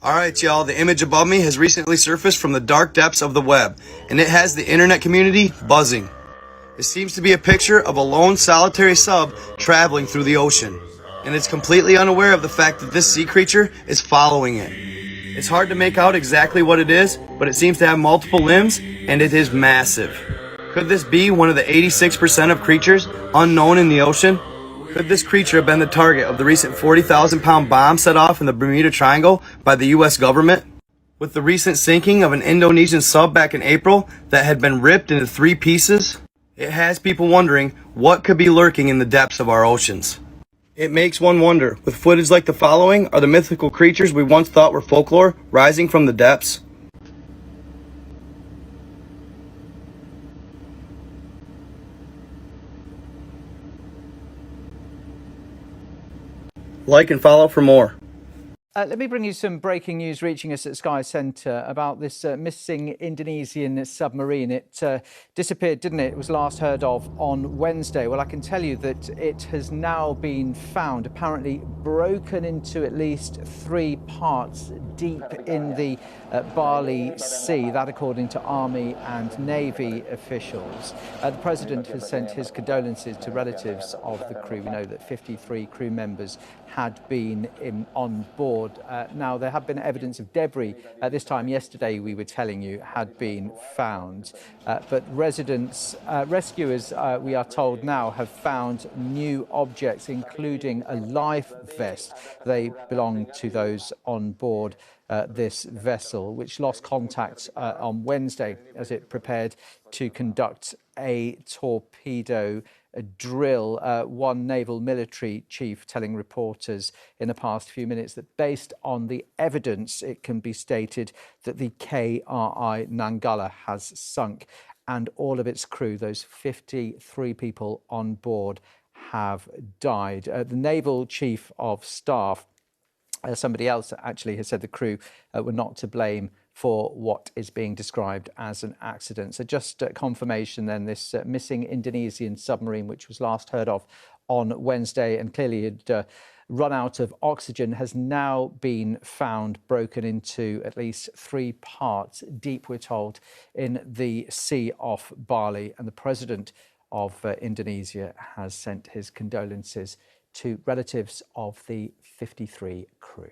Alright y'all, the image above me has recently surfaced from the dark depths of the web, and it has the internet community buzzing. It seems to be a picture of a lone solitary sub traveling through the ocean, and it's completely unaware of the fact that this sea creature is following it. It's hard to make out exactly what it is, but it seems to have multiple limbs, and it is massive. Could this be one of the 86% of creatures unknown in the ocean? Could this creature have been the target of the recent 40,000-pound bomb set off in the Bermuda Triangle by the US government? With the recent sinking of an Indonesian sub back in April that had been ripped into 3 pieces, it has people wondering what could be lurking in the depths of our oceans. It makes one wonder, with footage like the following, are the mythical creatures we once thought were folklore rising from the depths? Like and follow for more. Let me bring you some breaking news reaching us at Sky Centre about this missing Indonesian submarine. It disappeared, didn't it? It was last heard of on Wednesday. Well, I can tell you that it has now been found, apparently broken into at least 3 parts deep in the Bali Sea, that according to Army and Navy officials. The President has sent his condolences to relatives of the crew. We know that 53 crew members had been on board. Now, there have been evidence of debris this time yesterday, we were telling you, had been found. But rescuers, we are told now, have found new objects, including a life vest. They belong to those on board this vessel, which lost contact on Wednesday as it prepared to conduct a torpedo drill. One naval military chief telling reporters in the past few minutes that based on the evidence, it can be stated that the KRI Nanggala has sunk and all of its crew, those 53 people on board, have died. The naval chief of staff, somebody else actually, has said the crew were not to blame for what is being described as an accident. So just confirmation then, this missing Indonesian submarine, which was last heard of on Wednesday and clearly had run out of oxygen, has now been found broken into at least 3 parts deep, we're told, in the Sea off Bali. And the president of Indonesia has sent his condolences to relatives of the 53 crew.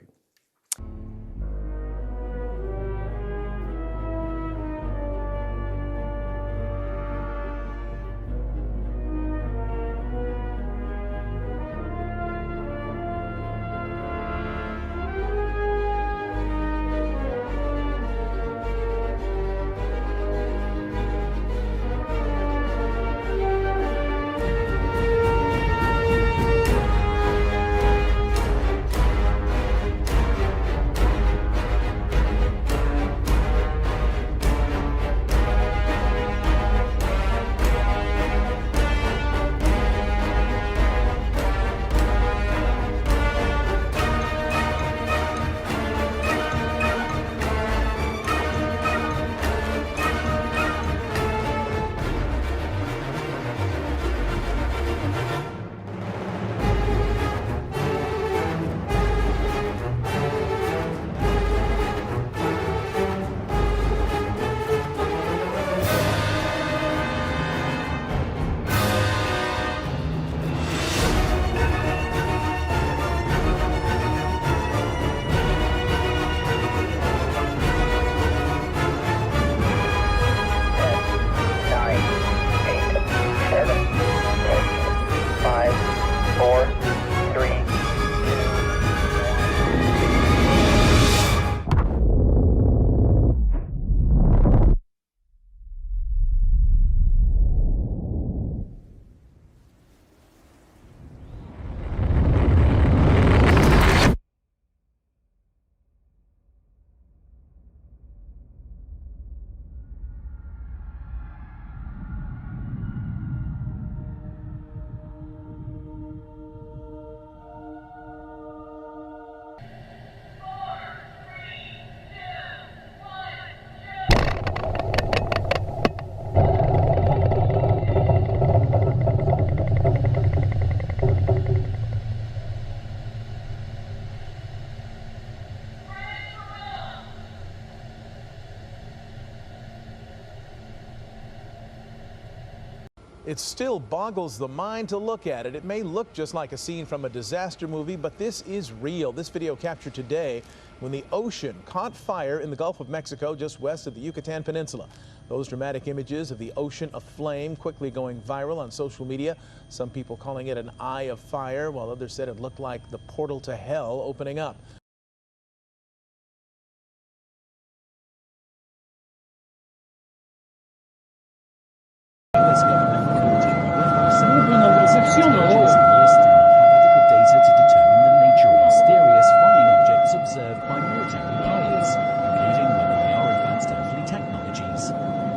It still boggles the mind to look at it. It may look just like a scene from a disaster movie, but this is real. This video captured today when the ocean caught fire in the Gulf of Mexico just west of the Yucatan Peninsula. Those dramatic images of the ocean aflame quickly going viral on social media. Some people calling it an eye of fire, while others said it looked like the portal to hell opening up.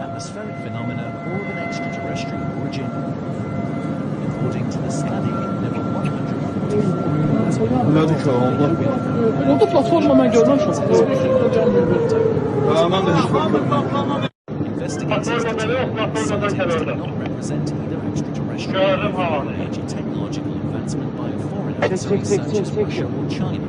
Atmospheric phenomena or of an extraterrestrial origin. According to the study, level 144. Investigators determined some attempts did not represent either extraterrestrial or major technological advancement by a foreign outside such as Russia or China.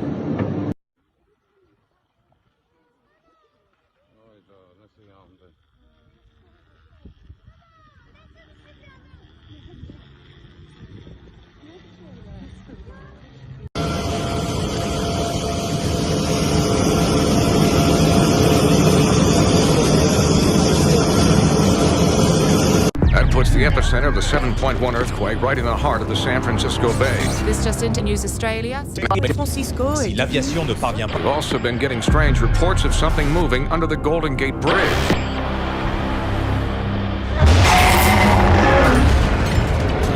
Puts the epicenter of the 7.1 earthquake right in the heart of the San Francisco Bay. This just into News Australia. Francisco. Si l'aviation ne parvient pas. We've also been getting strange reports of something moving under the Golden Gate Bridge.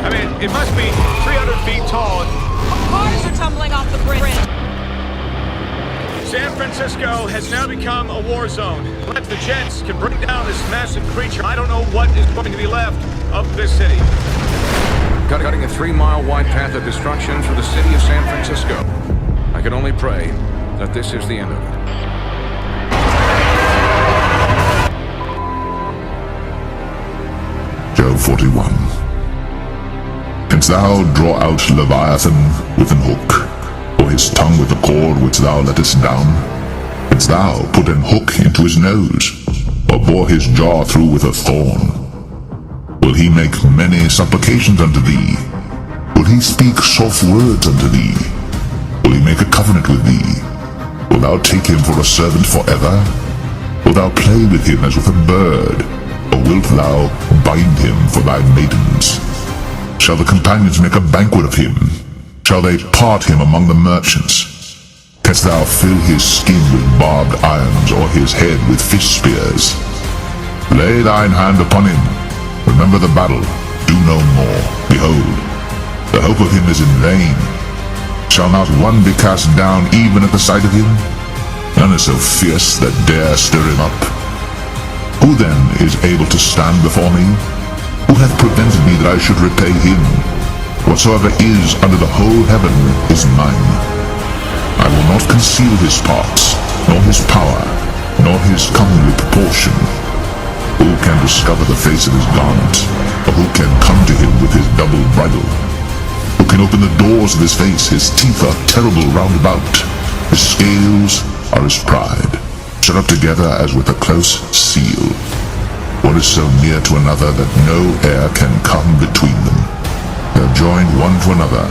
I mean, it must be 300 feet tall. Cars are tumbling off the bridge. San Francisco has now become a war zone. If the jets can bring down this massive creature, I don't know what is going to be left of this city. Cutting a 3-mile wide path of destruction through the city of San Francisco. I can only pray that this is the end of it. Job 41. Canst thou draw out Leviathan with an hook, or his tongue with the cord which thou lettest down? Canst thou put an hook into his nose, or bore his jaw through with a thorn? Will he make many supplications unto thee? Will he speak soft words unto thee? Will he make a covenant with thee? Wilt thou take him for a servant forever? Wilt thou play with him as with a bird? Or wilt thou bind him for thy maidens? Shall the companions make a banquet of him? Shall they part him among the merchants? Canst thou fill his skin with barbed irons, or his head with fish spears? Lay thine hand upon him. Remember the battle. Do no more. Behold, the hope of him is in vain. Shall not one be cast down even at the sight of him? None is so fierce that dare stir him up. Who then is able to stand before me? Who hath prevented me that I should repay him? Whatsoever is under the whole heaven is mine. I will not conceal his parts, nor his power, nor his comely proportion. Who can discover the face of his garment, or who can come to him with his double bridle? Who can open the doors of his face? His teeth are terrible round about. His scales are his pride, shut up together as with a close seal. One is so near to another that no air can come between them. They are joined one to another.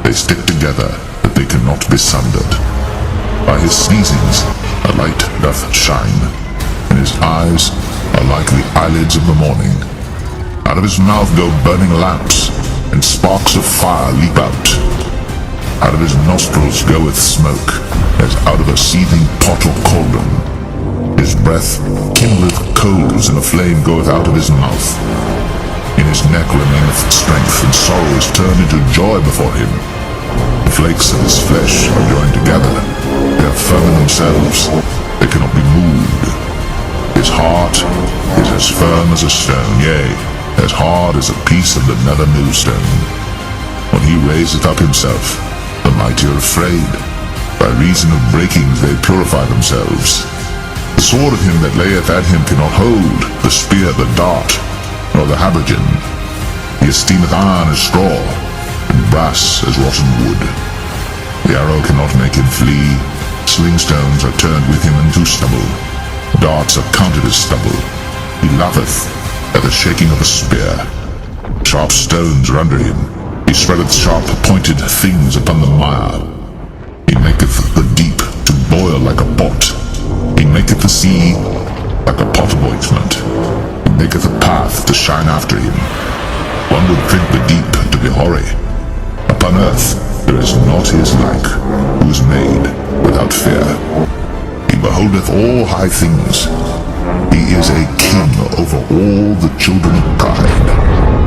They stick together, that they cannot be sundered. By his sneezings a light doth shine, and his eyes are like the eyelids of the morning. Out of his mouth go burning lamps, and sparks of fire leap out. Out of his nostrils goeth smoke, as out of a seething pot or cauldron. His breath kindleth coals, and a flame goeth out of his mouth. In his neck remaineth strength, and sorrow is turned into joy before him. The flakes of his flesh are joined together. They are firm in themselves. They cannot be moved. His heart is as firm as a stone, yea, as hard as a piece of the nether millstone. When he raiseth up himself, the mighty are afraid. By reason of breakings they purify themselves. The sword of him that layeth at him cannot hold, the spear, the dart, nor the habergeon. He esteemeth iron as straw, and brass as rotten wood. The arrow cannot make him flee. Slingstones are turned with him into stubble. Darts are counted as stubble. He laugheth at the shaking of a spear. Sharp stones are under him. He spreadeth sharp pointed things upon the mire. He maketh the deep to boil like a pot. He maketh the sea like a pot of ointment. He maketh a path to shine after him. One would drink the deep to be hoary. Upon earth there is not his like, who is made without fear. He beholdeth all high things. He is a king over all the children of pride.